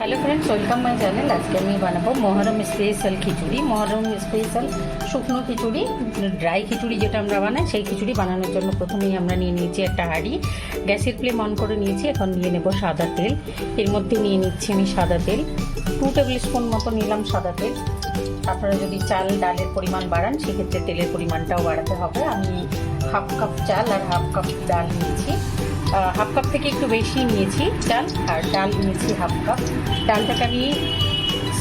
Hello friends, welcome my channel. आज के मैं बनाबो মহরম স্পেশাল খিচুড়ি। মহরম স্পেশাল শুকনো খিচুড়ি, ড্রাই খিচুড়ি যেটা আমরা বানাই সেই খিচুড়ি বানানোর জন্য প্রথমেই আমরা নিয়ে নিয়েছি একটা হাঁড়ি। গ্যাসের ফ্লেম অন করে নিয়েছি। এখন নিয়ে নেব সাদা তেল। এর মধ্যে নিয়ে নিচ্ছি আমি সাদা তেল 2 টেবিল স্পুন মতো নিলাম সাদা তেল। আপনারা যদি চাল ডালের পরিমাণ বাড়ান সেক্ষেত্রে তেলের পরিমাণটাও বাড়াতে হবে। আমি হাফ কাপ চাল আর হাফ কাপ ডাল নিয়েছি। হাফ কাপ থেকে একটু বেশি নিয়েছি চাল, আর ডাল নিয়েছি হাফ কাপ। ডালটাকে আমি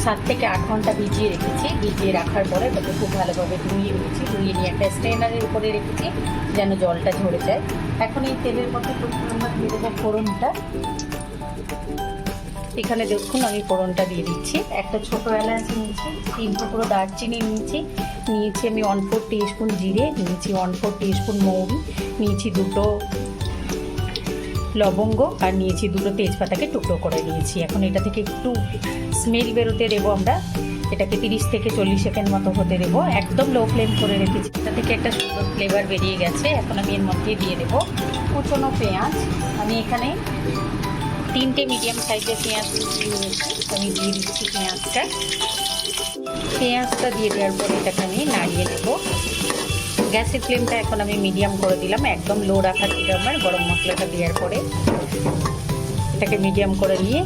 7 থেকে 8 ঘন্টা ভিজিয়ে রেখেছি। ভিজিয়ে রাখার পরে তাকে খুব ভালোভাবে ধুয়ে নিয়েছি। ধুয়ে নিয়ে একটা স্ট্রেনারের উপরে রেখেছি যেন জলটা ঝরে যায়। এখন এই তেলের মধ্যে আমরা দিয়ে দেবো ফোড়নটা। এখানে দেখুন আমি ফোড়নটা দিয়ে দিচ্ছি। একটা ছোটো এলাচ নিয়েছি, 3 টুকরো দারচিনি নিয়েছি আমি 1/4 টিস্পুন জিরে নিয়েছি, 1/4 টিস্পুন মৌরি নিয়েছি, 2টো লবঙ্গ আর নিয়েছি 2টো তেজপাতাকে টুকরো করে নিয়েছি। এখন এটা থেকে একটু স্মেল বেরোতে দেবো আমরা। এটাকে 30 থেকে 40 সেকেন্ড মতো হতে দেবো। একদম লো ফ্লেম করে রেখেছি। এটা থেকে একটা সুন্দর ফ্লেভার বেরিয়ে গেছে। এখন আমি এর মধ্যে দিয়ে দেবো কুচনো পেঁয়াজ। আমি এখানে 3টে মিডিয়াম সাইজের পেঁয়াজ নিয়েছি। আমি দিয়ে দিচ্ছি পেঁয়াজটা দিয়ে দেওয়ার পরে এটাকে আমি নাড়িয়ে নেবো। গ্যাসের ফ্লেমটা এখন আমি মিডিয়াম করে দিলাম। একদম লো রাখা ছিল আমার। গরম মশলাটা দেওয়ার পরে এটাকে মিডিয়াম করে নিয়ে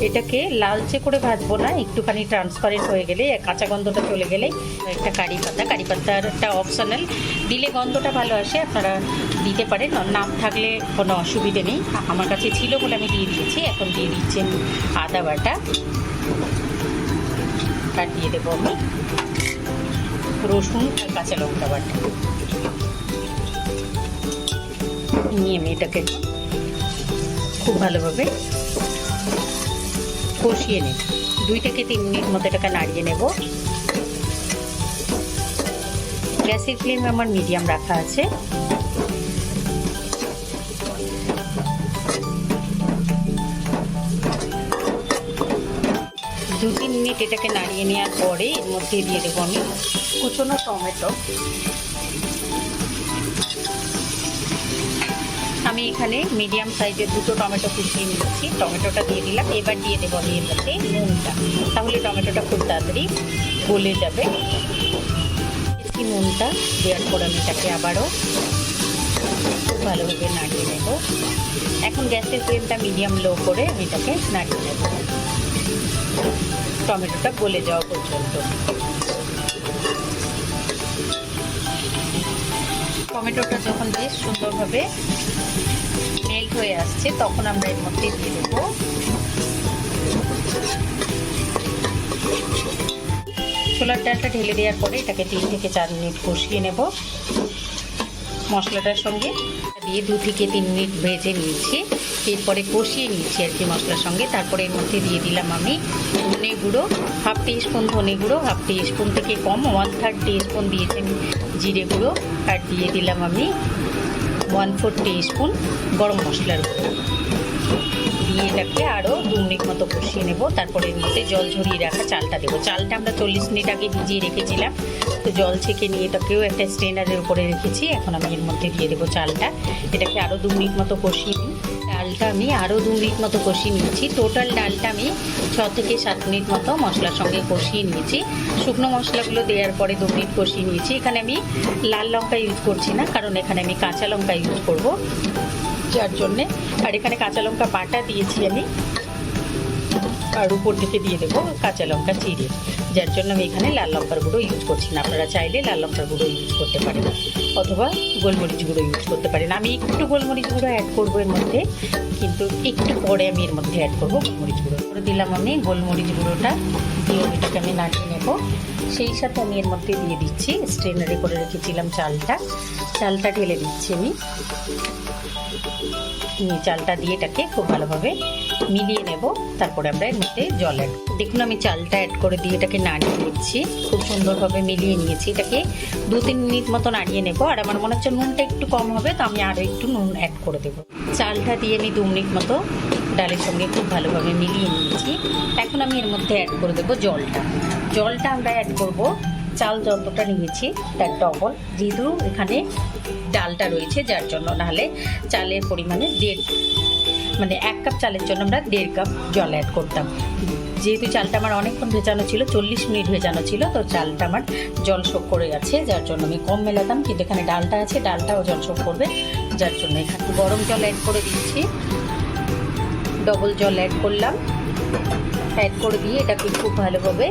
এটাকে লালচে করে ভাজবো না, একটুখানি ট্রান্সপারেন্ট হয়ে গেলে, কাঁচা গন্ধটা চলে গেলে একটা কারি পাতাটা অপশনাল, দিলে গন্ধটা ভালো আসে। আপনারা দিতে পারেন, না থাকলে কোনো অসুবিধে নেই। আমার কাছে ছিল বলে আমি দিয়ে দিয়েছি। এখন দিয়ে দিচ্ছেন আদা বাটা, আর দিয়ে দেবো আমি রসুন আর কাঁচা লঙ্কা বাটা। নিয়ে আমি এটাকে খুব ভালোভাবে কষিয়ে নেব। 2 থেকে 3 মিনিট মতো এটাকে নাড়িয়ে নেব। গ্যাসের ফ্লেম আমার মিডিয়াম রাখা আছে। 2-3 মিনিট এটাকে নাড়িয়ে নেওয়ার পরে এর মধ্যে দিয়ে দেবো আমি কুচনো টমেটো। আমি এখানে মিডিয়াম সাইজের 2টো টমেটো কুচিয়ে নিয়েছি। টমেটোটা দিয়ে দিলাম। এবার দিয়ে দেবো আমি এর মধ্যে নুনটা, তাহলে টমেটোটা খুব তাড়াতাড়ি গলে যাবে। নুনটা দেওয়ার পর আমি এটাকে আবারও খুব ভালোভাবে নাড়িয়ে নেব। এখন গ্যাসের ফ্লেমটা মিডিয়াম লো করে আমি এটাকে নাড়িয়ে নেব টমেটোটা গলে যাওয়া পর্যন্ত। টমেটোটা যখন বেশ সুন্দরভাবে মেল্ট হয়ে আসছে তখন আমরা এর মধ্যে দিয়ে দেবো ছোলার ডালটা। ঢেলে দেওয়ার পরে এটাকে 3 থেকে 4 মিনিট কষিয়ে নেব মশলাটার সঙ্গে। দিয়ে 2 থেকে 3 মিনিট ভেজে নিয়েছি। এরপরে কষিয়ে নিয়েছি আর কি মশলার সঙ্গে। তারপরে এর মধ্যে দিয়ে দিলাম আমি ধনে গুঁড়ো, হাফ টিস্পুন ধনে গুঁড়ো, হাফ টিস্পুন থেকে কম 1/3 টিস্পুন দিয়েছেন জিরে গুঁড়ো, আর দিয়ে দিলাম আমি 1/4 টিস্পুন গরম মশলার গুঁড়ো। দিয়ে এটাকে আরও 2 মিনিট মতো কষিয়ে নেব। তারপরে এর মধ্যে জল ঝরিয়ে রাখা চালটা দেবো। চালটা আমরা 40 মিনিট আগে ভিজিয়ে রেখেছিলাম, তো জল ছেঁকে নিয়ে এটাকেও একটা স্ট্রেনারের উপরে রেখেছি। এখন আমি এর মধ্যে দিয়ে দেবো চালটা। এটাকে আরও 2 মিনিট মতো কষিয়ে নিই। ডালটা আমি আরও 2 মিনিট মতো কষিয়ে নিয়েছি। টোটাল ডালটা আমি 6 থেকে 7 মিনিট মতো মশলার সঙ্গে কষিয়ে নিয়েছি। শুকনো মশলাগুলো দেওয়ার পরে 2 মিনিট কষিয়ে নিয়েছি। এখানে আমি লাল লঙ্কা ইউজ করছি না, কারণ এখানে আমি কাঁচা লঙ্কা ইউজ করব যার জন্যে। আর এখানে কাঁচা লঙ্কা বাটা দিয়েছি আমি, আর উপর দিকে দিয়ে দেবো কাঁচা লঙ্কা চিড়ে, যার জন্য আমি এখানে লাল লঙ্কার গুঁড়ো ইউজ করছি না। আপনারা চাইলে লাল লঙ্কার গুঁড়ো ইউজ করতে পারেন অথবা গোলমরিচ গুঁড়ো ইউজ করতে পারেন। আমি একটু গোলমরিচ গুঁড়ো অ্যাড করবো এর মধ্যে, কিন্তু একটু পরে আমি এর মধ্যে অ্যাড করবো গোলমরিচ গুঁড়ো। করে দিলাম আমি গোলমরিচ গুঁড়োটা, দিয়ে এটাকে আমি নাড়িয়ে নেব। সেই সাথে আমি এর মধ্যে দিয়ে দিচ্ছি স্ট্রেনারে করে রেখেছিলাম চালটা ঢেলে দিচ্ছি আমি। চালটা দিয়ে এটাকে খুব ভালোভাবে মিলিয়ে নেব। তারপরে আমরা এর মধ্যে জল অ্যাড, দেখুন আমি চালটা অ্যাড করে দিয়ে এটাকে নাড়িয়ে নিচ্ছি। খুব সুন্দরভাবে মিলিয়ে নিয়েছি। এটাকে 2-3 মিনিট মতো নাড়িয়ে নেব। আর আমার মনে হচ্ছে নুনটা একটু কম হবে, তো আমি আরও একটু নুন অ্যাড করে দেবো। চালটা দিয়ে আমি 2 মিনিট মতো ডালের সঙ্গে খুব ভালোভাবে মিলিয়ে নিয়েছি। এখন আমি এর মধ্যে অ্যাড করে দেবো জলটা আমরা অ্যাড করব চাল যতটা নিয়েছি তার ডবল, যেহেতু এখানে ডালটা রয়েছে যার জন্য, নাহলে চালের পরিমাণে মানে 1 কাপ চালের জন্য আমরা 1.5 কাপ জল অ্যাড করতাম। যেহেতু চালটা আমার অনেকক্ষণ ভেজানো ছিল, 40 মিনিট ভেজানো ছিল, তো চালটা আমার জল শোক করে গেছে, যার জন্য আমি কম মেলাতাম। কিন্তু এখানে ডালটা আছে, ডালটাও জল শোক করবে, যার জন্য এখানে গরম জল অ্যাড করে দিচ্ছি। ডবল জল অ্যাড করলাম, অ্যাড করে দিয়ে এটাকে খুব ভালোভাবে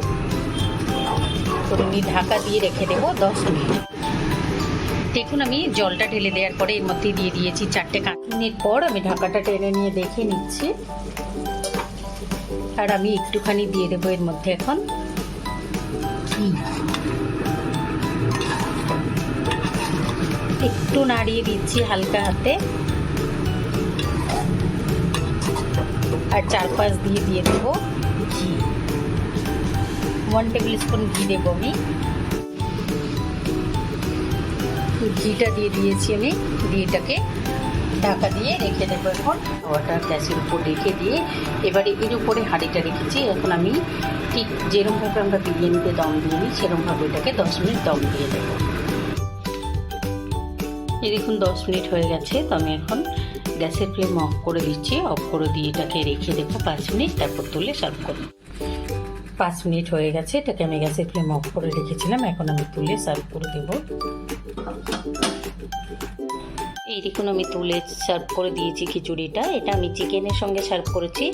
আমি ঢাকা দিয়ে রেখে দেবো 10 মিনিট। দেখুন আমি জলটা ঢেলে দেওয়ার পরে এর মধ্যে দিয়ে দিয়েছি 4টে কাঁচা। মিনিট পর আমি ঢাকাটা টেনে নিয়ে দেখে নিচ্ছি, আর আমি একটুখানি দিয়ে দেবো এর মধ্যে এখন একটু নাড়িয়ে দিচ্ছি হালকা হাতে, আর 4-5 দিয়ে দেবো ঘি, 1 টেবিল স্পুন ঘি দেবো আমি। ঘিটা দিয়ে দিয়েছি আমি, দিয়ে এটাকে ঢাকা দিয়ে রেখে দেবো। এখন ওয়াটার গ্যাসের উপর রেখে দিয়ে এবারে এর উপরে হাঁড়িটা রেখেছি। এখন আমি ঠিক যেরকমভাবে আমরা বিরিয়ানিতে দম দিয়ে নিই সেরকমভাবে এটাকে 10 মিনিট দম দিয়ে দেবো। এই দেখুন 10 মিনিট হয়ে গেছে, তো আমি এখন গ্যাসের ফ্লেম অফ করে দিচ্ছি। অফ করে দিয়ে এটাকে রেখে দেবো 5 মিনিট, তারপর তুলে সার্ভ করব। 5 মিনিট হয়ে গেছে, এটাকে আমি গ্যাসের ফ্লেম অফ করে রেখেছিলাম, এখন আমি তুলে সার্ভ করে দেবো। এই দেখুন আমি তুলে সার্ভ করে দিয়েছি খিচুড়িটা। এটা আমি চিকেনের সঙ্গে সার্ভ করেছি,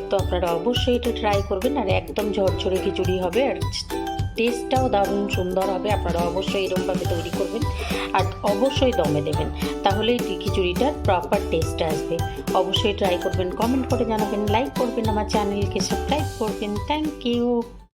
তো আপনারা অবশ্যই এটা ট্রাই করবেন। আর একদম ঝরঝরে খিচুড়ি হবে, আর টেস্টটাও দারুণ সুন্দর হবে। আপনারা অবশ্যই এরকমভাবে তৈরি করবেন, আর অবশ্যই দমে দেবেন, তাহলেই খিচুড়িটার প্রপার টেস্ট আসবে। অবশ্যই ট্রাই করবেন, কমেন্ট করে জানাবেন, লাইক করবেন, আমার চ্যানেলকে সাবস্ক্রাইব করবেন। Thank you.